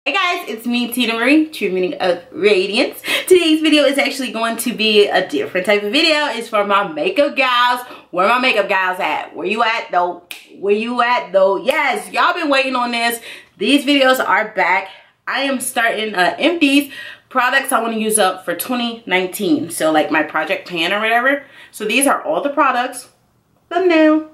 Hey guys, it's me, Tina Marie, true meaning of radiance. Today's video is actually going to be a different type of video. It's for my makeup gals. Where my makeup gals at? Where you at though? Where you at though? Yes, y'all been waiting on this. These videos are back. I am starting empties products I want to use up for 2019. So like my project pan or whatever. So these are all the products. Thumbnail.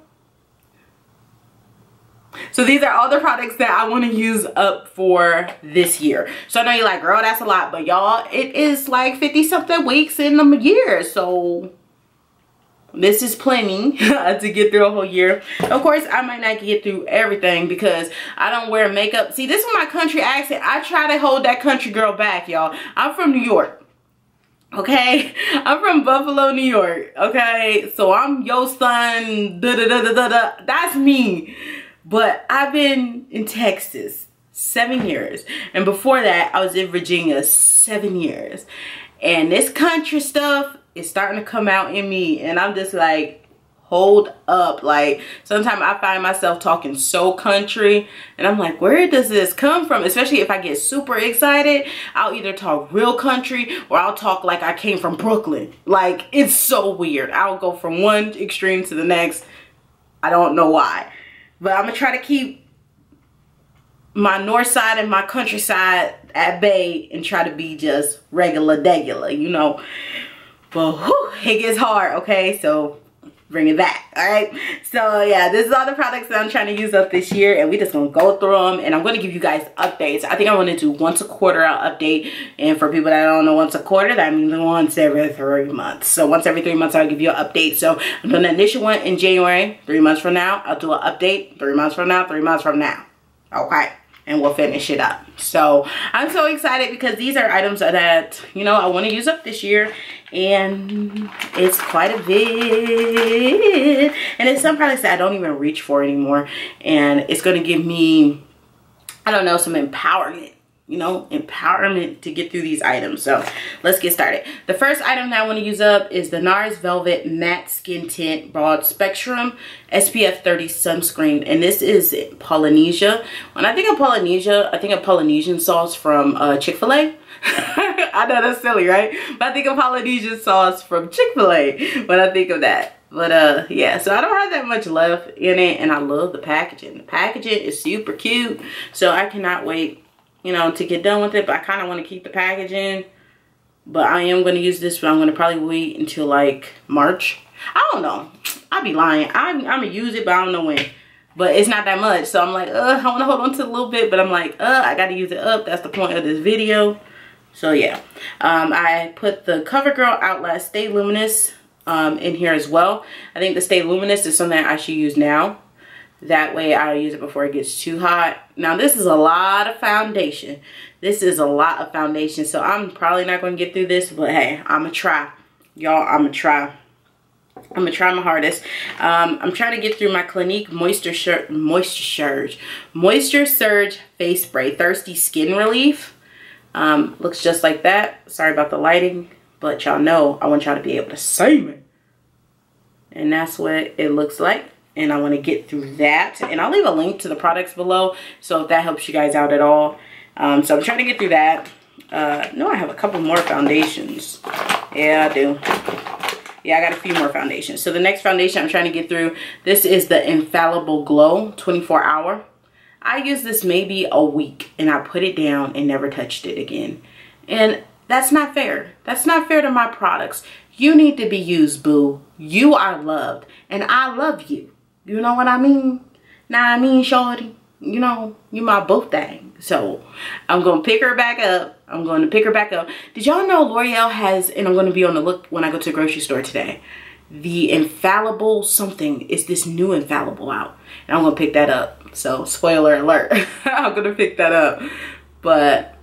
So these are all the products that I want to use up for this year. So I know you're like, girl, that's a lot. But y'all, it is like 50 something weeks in a year. So this is plenty to get through a whole year. Of course, I might not get through everything because I don't wear makeup. See, this is my country accent. I try to hold that country girl back, y'all. I'm from New York. Okay, I'm from Buffalo, New York. Okay, so I'm your son. That's me. But I've been in Texas 7 years. And before that, I was in Virginia 7 years. And this country stuff is starting to come out in me. And I'm just like, hold up. Like, sometimes I find myself talking so country. And I'm like, where does this come from? Especially if I get super excited. I'll either talk real country or I'll talk like I came from Brooklyn. Like, it's so weird. I'll go from one extreme to the next. I don't know why. But I'm going to try to keep my north side and my countryside at bay and try to be just regular, you know. But whew, it gets hard, okay? So bring it back, all right? So yeah, this is all the products that I'm trying to use up this year. And we just going to go through them. And I'm going to give you guys updates. I think I want to do once a quarter I'll update. And for people that don't know once a quarter, that means once every 3 months. So once every 3 months, I'll give you an update. So I'm doing the initial one in January. 3 months from now, I'll do an update. 3 months from now, 3 months from now. Okay? And we'll finish it up. So I'm so excited because these are items that, you know, I want to use up this year. And it's quite a bit. And it's some products that I don't even reach for anymore. And it's going to give me, I don't know, some empowerment. You know, empowerment to get through these items. So let's get started. The first item that I want to use up is the NARS Velvet Matte Skin Tint Broad Spectrum SPF 30 Sunscreen. And this is Polynesia. When I think of Polynesia, I think of Polynesian sauce from Chick-fil-A. I know that's silly, right? But I think of Polynesian sauce from Chick-fil-A when I think of that. But yeah, so I don't have that much left in it. And I love the packaging. The packaging is super cute. So I cannot wait, you know, to get done with it. But I kind of want to keep the packaging. But I am going to use this, but I'm going to probably wait until like March. I don't know. I'll be lying. I'm going to use it, but I don't know when. But it's not that much. So I'm like, I want to hold on to it a little bit. But I'm like, I got to use it up. That's the point of this video. So yeah. I put the CoverGirl Outlast Stay Luminous in here as well. I think the Stay Luminous is something I should use now. That way I'll use it before it gets too hot. Now this is a lot of foundation. This is a lot of foundation. So I'm probably not going to get through this. But hey, I'm going to try. Y'all, I'm going to try. I'm going to try my hardest. I'm trying to get through my Clinique Moisture Surge Face Spray. Thirsty Skin Relief. Looks just like that. Sorry about the lighting. But y'all know I want y'all to be able to see me. And that's what it looks like. And I want to get through that. And I'll leave a link to the products below. So if that helps you guys out at all. So I'm trying to get through that. No, I have a couple more foundations. Yeah, I do. Yeah, I got a few more foundations. So the next foundation I'm trying to get through. This is the Infallible Glow 24 Hour. I used this maybe a week. And I put it down and never touched it again. And that's not fair. That's not fair to my products. You need to be used, boo. You are loved. And I love you. You know what I mean? Nah, I mean, shorty. You know, you my boo thing. So, I'm going to pick her back up. I'm going to pick her back up. Did y'all know L'Oreal has, and I'm going to be on the look when I go to the grocery store today, the Infallible something is this new Infallible out. And I'm going to pick that up. So, spoiler alert. I'm going to pick that up. But,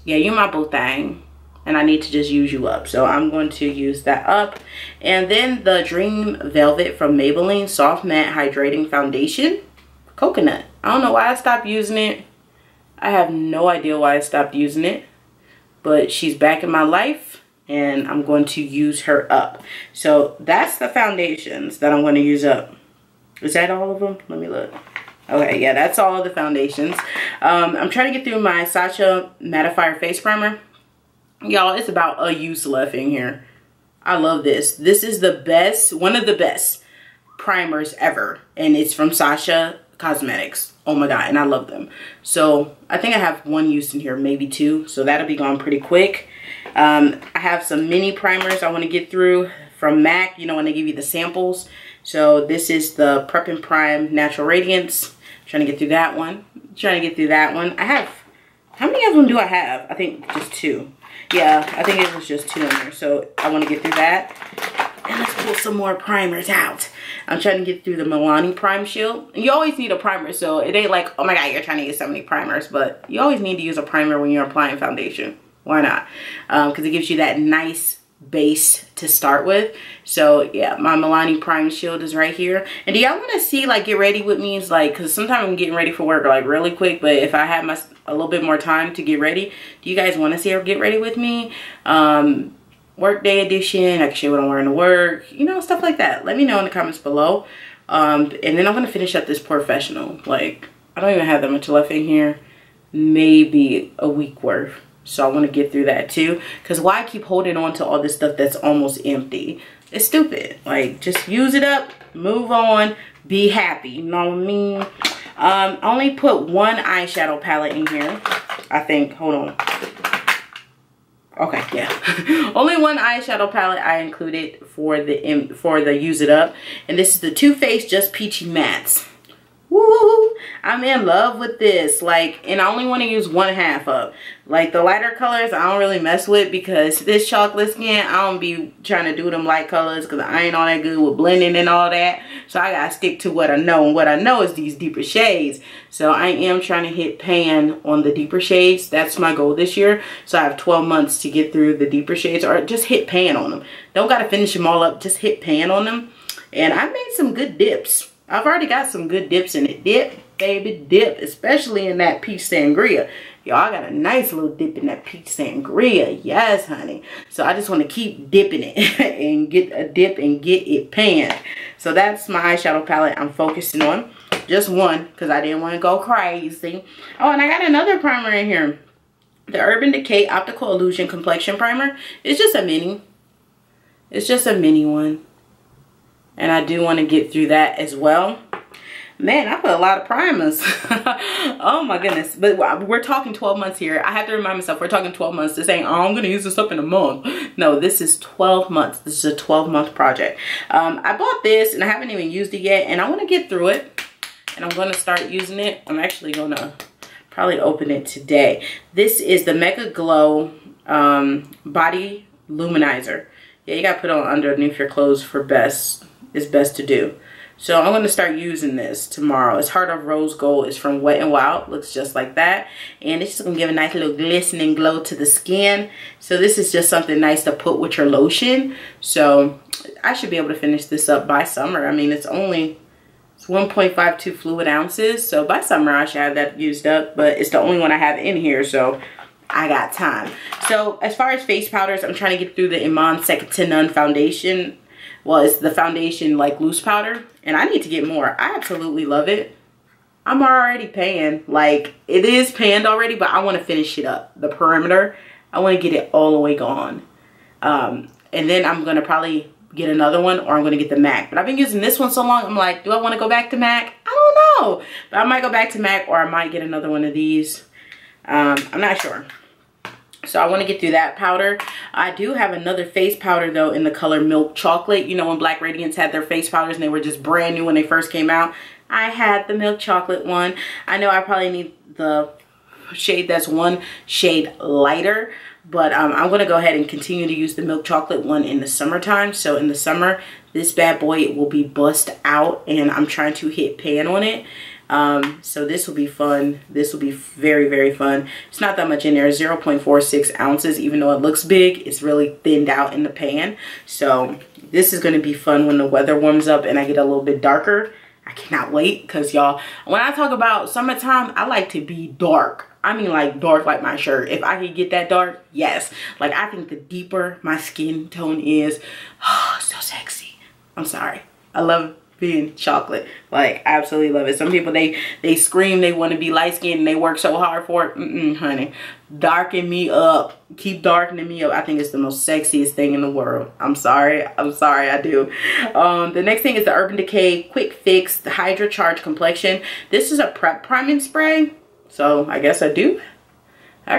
yeah, you my boo thing. And I need to just use you up. So I'm going to use that up. And then the Dream Velvet from Maybelline Soft Matte Hydrating Foundation. Coconut. I don't know why I stopped using it. I have no idea why I stopped using it. But she's back in my life. And I'm going to use her up. So that's the foundations that I'm going to use up. Is that all of them? Let me look. Okay, yeah, that's all of the foundations. I'm trying to get through my Sacha Mattifier Face Primer. Y'all, it's about a use left in here. I love this. This is the best, one of the best primers ever. And it's from Sacha Cosmetics. Oh my God, and I love them. So I think I have one use in here, maybe two. So that'll be gone pretty quick. I have some mini primers I want to get through from MAC, you know, when they give you the samples. So this is the Prep and Prime Natural Radiance. I'm trying to get through that one. I have, how many of them do I have? I think just two. Yeah, I think it was just two in there. So I want to get through that. And let's pull some more primers out. I'm trying to get through the Milani Prime Shield. And you always need a primer, so it ain't like, oh my God, you're trying to use so many primers. But you always need to use a primer when you're applying foundation. Why not? Because it gives you that nice base to start with. So yeah, my Milani Prime Shield is right here. And do y'all want to see, like, get ready with me? It's like, because sometimes I'm getting ready for work like really quick, but if I have a little bit more time to get ready, do you guys want to see her get ready with me? Work day edition, I can show you what I'm wearing to work, you know, stuff like that. Let me know in the comments below. And then I'm going to finish up this Professional. Like, I don't even have that much left in here. Maybe a week worth. So I want to get through that too. Because why keep holding on to all this stuff that's almost empty? It's stupid. Like, just use it up, move on, be happy. You know what I mean? I only put one eyeshadow palette in here. I think, hold on. Okay, yeah. Only one eyeshadow palette I included for the Use It Up. And this is the Too Faced Just Peachy Mattes. Woo! I'm in love with this. Like, and I only want to use 1/2 up. Like, the lighter colors I don't really mess with because this chocolate skin, I don't be trying to do them light colors because I ain't all that good with blending and all that. So I gotta stick to what I know. And what I know is these deeper shades. So I am trying to hit pan on the deeper shades. That's my goal this year. So I have 12 months to get through the deeper shades, or just hit pan on them. Don't gotta finish them all up. Just hit pan on them. And I made some good dips. I've already got some good dips in it. Dip, baby, dip. Especially in that peach sangria. Y'all, I got a nice little dip in that peach sangria. Yes, honey. So I just want to keep dipping it and get a dip and get it panned. So that's my eyeshadow palette I'm focusing on. Just one, because I didn't want to go crazy. Oh, and I got another primer in here. The Urban Decay Optical Illusion Complexion Primer. It's just a mini. It's just a mini one. And I do want to get through that as well. Man, I put a lot of primers. Oh my goodness. But we're talking 12 months here. I have to remind myself, we're talking 12 months. This ain't, oh, I'm going to use this up in a month. No, this is 12 months. This is a 12-month project. I bought this and I haven't even used it yet. And I want to get through it. And I'm going to start using it. I'm actually going to probably open it today. This is the Mega Glow Body Luminizer. Yeah, you got to put it on underneath your clothes for best. Is best to do. So I'm going to start using this tomorrow. It's Heart of Rose Gold. It's from Wet n Wild. Looks just like that. And it's just going to give a nice little glistening glow to the skin. So this is just something nice to put with your lotion. So I should be able to finish this up by summer. I mean, it's 1.52 fluid ounces. So by summer I should have that used up. But it's the only one I have in here. So I got time. So as far as face powders, I'm trying to get through the Iman Second to None foundation. Well, it's the foundation like loose powder, and I need to get more. I absolutely love it. I'm already paying, like, it is panned already, but I want to finish it up. The perimeter, I want to get it all the way gone. And then I'm going to probably get another one, or I'm going to get the MAC. But I've been using this one so long, I'm like, do I want to go back to MAC? I don't know. But I might go back to MAC, or I might get another one of these. I'm not sure. So I want to get through that powder. I do have another face powder though in the color Milk Chocolate. You know when Black Radiance had their face powders and they were just brand new when they first came out. I had the Milk Chocolate one. I know I probably need the shade that's one shade lighter. But I'm going to go ahead and continue to use the Milk Chocolate one in the summertime. So in the summer, this bad boy will be bust out. And I'm trying to hit pan on it. So this will be fun. This will be very, very fun. It's not that much in there. 0.46 ounces. Even though it looks big, it's really thinned out in the pan. So this is going to be fun when the weather warms up and I get a little bit darker. I cannot wait because y'all, when I talk about summertime, I like to be dark. I mean like dark like my shirt. If I could get that dark, yes. Like I think the deeper my skin tone is, oh, so sexy. I'm sorry. I love being chocolate. Like, absolutely love it. Some people, they scream they want to be light skinned and they work so hard for it. Honey, darken me up. Keep darkening me up. I think it's the most sexiest thing in the world. I'm sorry, I do. The next thing is the Urban Decay Quick Fix the Hydra Charge Complexion. This is a prep priming spray, so I guess I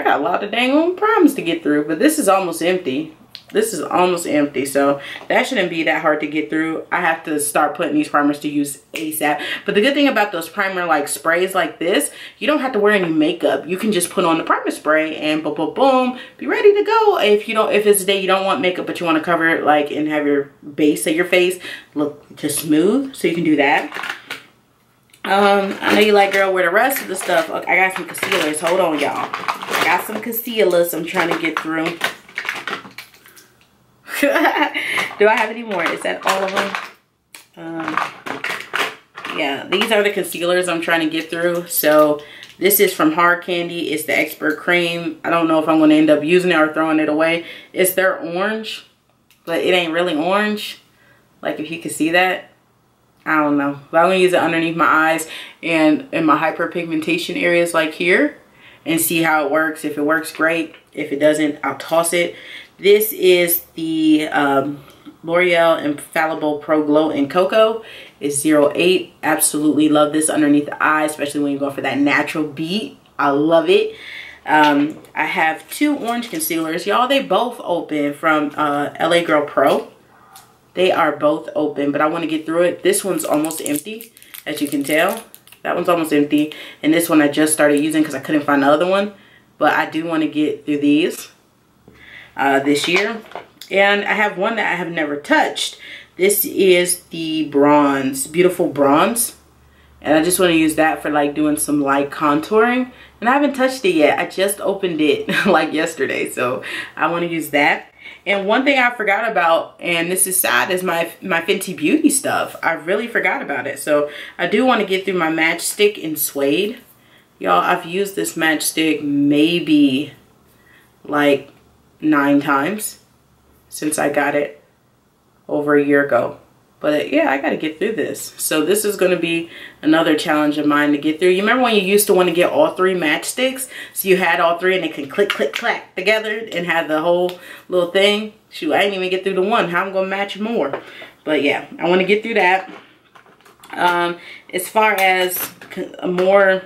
got a lot of dang on primes to get through, but this is almost empty. This is almost empty, so that shouldn't be that hard to get through. I have to start putting these primers to use ASAP. But the good thing about those primer like sprays like this, you don't have to wear any makeup. You can just put on the primer spray and boom, boom, boom, be ready to go. If it's a day you don't want makeup but you want to cover it like and have your base of your face look just smooth, so you can do that. I know you like, girl, where the rest of the stuff. Okay, I got some concealers. Hold on, y'all. I got some concealers I'm trying to get through. Do I have any more? Is that all of them? Yeah, these are the concealers I'm trying to get through. So this is from Hard Candy. It's the Expert Cream. I don't know if I'm going to end up using it or throwing it away. It's their orange, but it ain't really orange. Like, if you can see that. I don't know. But I'm going to use it underneath my eyes and in my hyperpigmentation areas like here and see how it works. If it works, great. If it doesn't, I'll toss it. This is the L'Oreal Infallible Pro Glow in Cocoa. It's 08. Absolutely love this underneath the eye, especially when you go for that natural beat. I love it. I have two orange concealers. Y'all, they both open from LA Girl Pro. They are both open, but I want to get through it. This one's almost empty, as you can tell. That one's almost empty. And this one I just started using because I couldn't find the other one. But I do want to get through these this year. And I have one that I have never touched. This is the bronze, beautiful bronze. And I just want to use that for like doing some light contouring. And I haven't touched it yet. I just opened it like yesterday. So I want to use that. And one thing I forgot about, and this is sad, is my Fenty Beauty stuff. I really forgot about it. So I do want to get through my matchstick in suede. Y'all, I've used this matchstick maybe like 9 times since I got it over a year ago. But yeah, I got to get through this. So this is going to be another challenge of mine to get through. You remember when you used to want to get all 3 matchsticks? So you had all 3 and they can click, click, clack together and have the whole little thing. Shoot, I didn't even get through the one. How I'm going to match more? But yeah, I want to get through that. As far as more,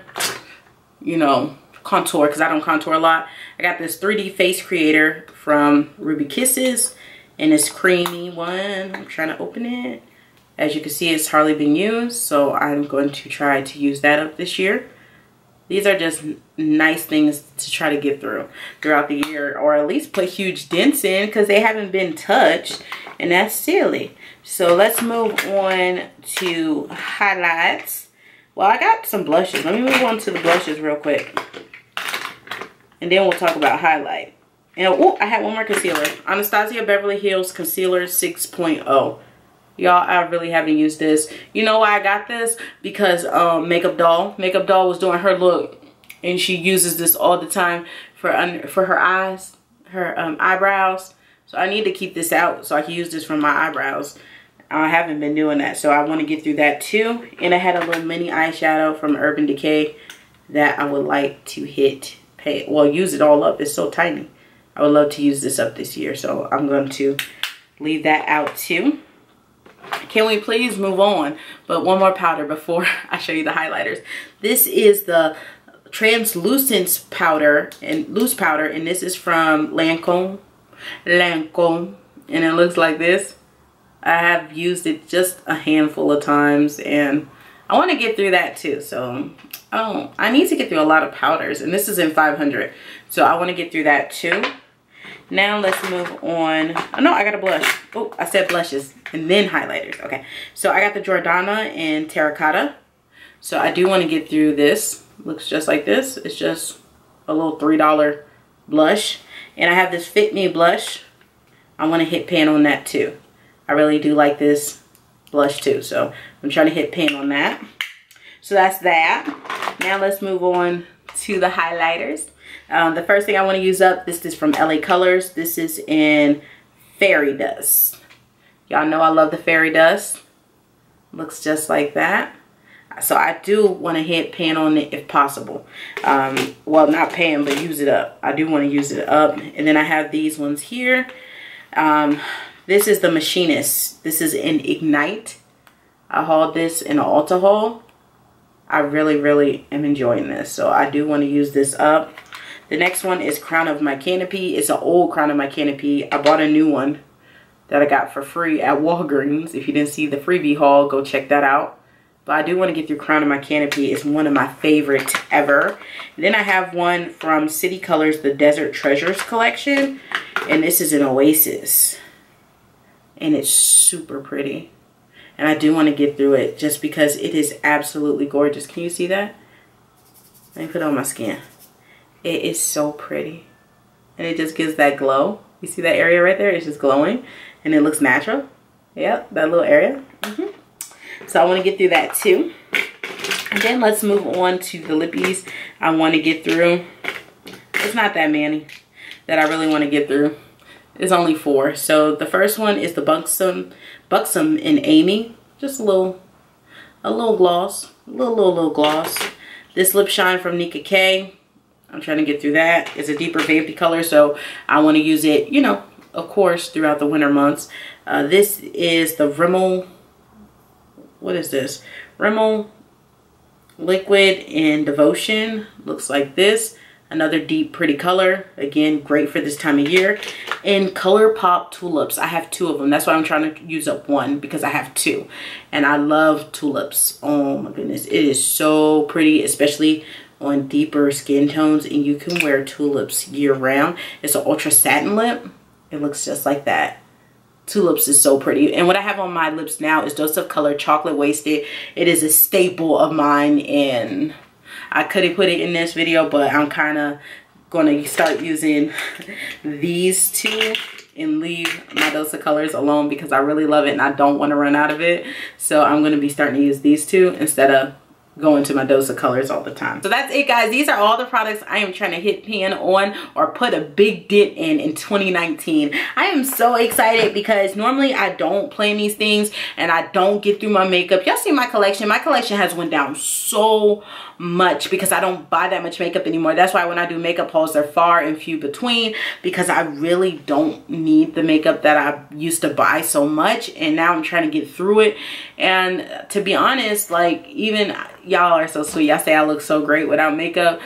you know, contour, because I don't contour a lot. I got this 3D face creator from Ruby Kisses. And this creamy one, I'm trying to open it. As you can see, it's hardly been used, so I'm going to try to use that up this year. These are just nice things to try to get throughout the year, or at least put huge dents in because they haven't been touched, and that's silly. So let's move on to highlights. Well, I got some blushes. Let me move on to the blushes real quick, and then we'll talk about highlight. And oh, I had one more concealer. Anastasia Beverly Hills Concealer 6.0. Y'all, I really haven't used this. You know why I got this? Because Makeup Doll was doing her look, and she uses this all the time for her eyes, her eyebrows. So I need to keep this out so I can use this for my eyebrows. I haven't been doing that, so I want to get through that too. And I had a little mini eyeshadow from Urban Decay that I would like to use it all up. It's so tiny. I would love to use this up this year, so I'm going to leave that out too. Can we please move on? But one more powder before I show you the highlighters. This is the translucence powder and loose powder, and this is from Lancome, and it looks like this. I have used it just a handful of times, and I want to get through that too. So I need to get through a lot of powders, and this is in 500, so I want to get through that too. Now let's move on. Oh no, I got a blush. Oh, I said blushes and then highlighters. Okay, so I got the Jordana in Terracotta. So I do want to get through this. Looks just like this. It's just a little $3 blush. And I have this Fit Me blush. I want to hit pan on that too. I really do like this blush too. So I'm trying to hit pan on that. So that's that. Now let's move on to the highlighters. The first thing I want to use up, this is from LA Colors. This is in Fairy Dust. Y'all know I love the Fairy Dust. Looks just like that. So I do want to hit pan on it if possible. Well, not pan, but use it up. I do want to use it up. And then I have these ones here. This is the Machinist. This is in Ignite. I hauled this in an Ulta haul. I really am enjoying this. So I do want to use this up. The next one is Crown of My Canopy. It's an old Crown of My Canopy. I bought a new one that I got for free at Walgreens. If you didn't see the freebie haul, go check that out. But I do want to get through Crown of My Canopy. It's one of my favorites ever. And then I have one from City Colors, the Desert Treasures collection. And this is an Oasis. And it's super pretty. And I do want to get through it just because it is absolutely gorgeous. Can you see that? Let me put it on my skin. It is so pretty. And it just gives that glow. You see that area right there? It's just glowing. And it looks natural. Yep, that little area. So I want to get through that too. And then let's move on to the lippies I want to get through. It's not that many that I really want to get through. It's only 4. So the first one is the Buxom and Amy. Just a little gloss. A little gloss. This lip shine from Nika K. I'm trying to get through that. It's a deeper vampy color, so I want to use it, you know, of course, throughout the winter months. This is the Rimmel. What is this? Rimmel Liquid in Devotion. Looks like this. Another deep, pretty color. Again, great for this time of year. And Color Pop Tulips. I have 2 of them. That's why I'm trying to use up 1, because I have 2. And I love tulips. Oh my goodness. It is so pretty, especially on deeper skin tones. And you can wear tulips year round. It's an ultra satin lip. It looks just like that. Tulips is so pretty. And what I have on my lips now is Dose of Color Chocolate Wasted. It is a staple of mine, and I could have put it in this video, but I'm kind of going to start using these 2 and leave my Dose of Colors alone because I really love it and I don't want to run out of it. So I'm going to be starting to use these 2 instead of going to my Dose of Colors all the time. So that's it, guys. These are all the products I am trying to hit pan on or put a big dent in 2019. I am so excited because normally I don't plan these things and I don't get through my makeup. Y'all see my collection. My collection has went down so much because I don't buy that much makeup anymore. That's why when I do makeup hauls, they're far and few between because I really don't need the makeup that I used to buy so much, and now I'm trying to get through it. And to be honest, like, even y'all are so sweet. Y'all say I look so great without makeup,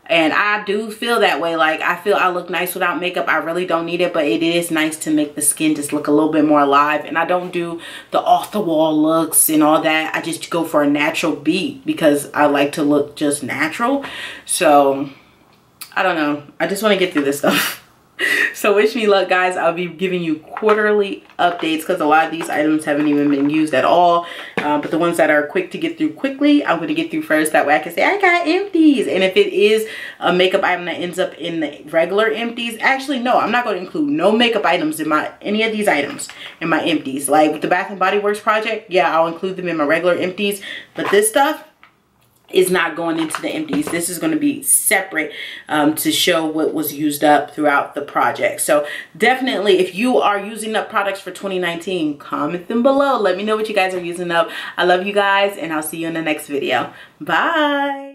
and I do feel that way. Like, I feel I look nice without makeup. I really don't need it, but it is nice to make the skin just look a little bit more alive. And I don't do the off-the-wall looks and all that. I just go for a natural beat because I like to look just natural. So I don't know, I just want to get through this stuff. So wish me luck, guys. I'll be giving you quarterly updates because a lot of these items haven't even been used at all. But the ones that are quick to get through quickly, I'm going to get through first. That way I can say I got empties. And if it is a makeup item that ends up in the regular empties, actually no, I'm not going to include no makeup items in any of these items in my empties. Like with the Bath and Body Works project, yeah, I'll include them in my regular empties. But this stuff is not going into the empties. This is going to be separate to show what was used up throughout the project. So definitely, if you are using up products for 2019, comment them below. Let me know what you guys are using up. I love you guys, and I'll see you in the next video. Bye.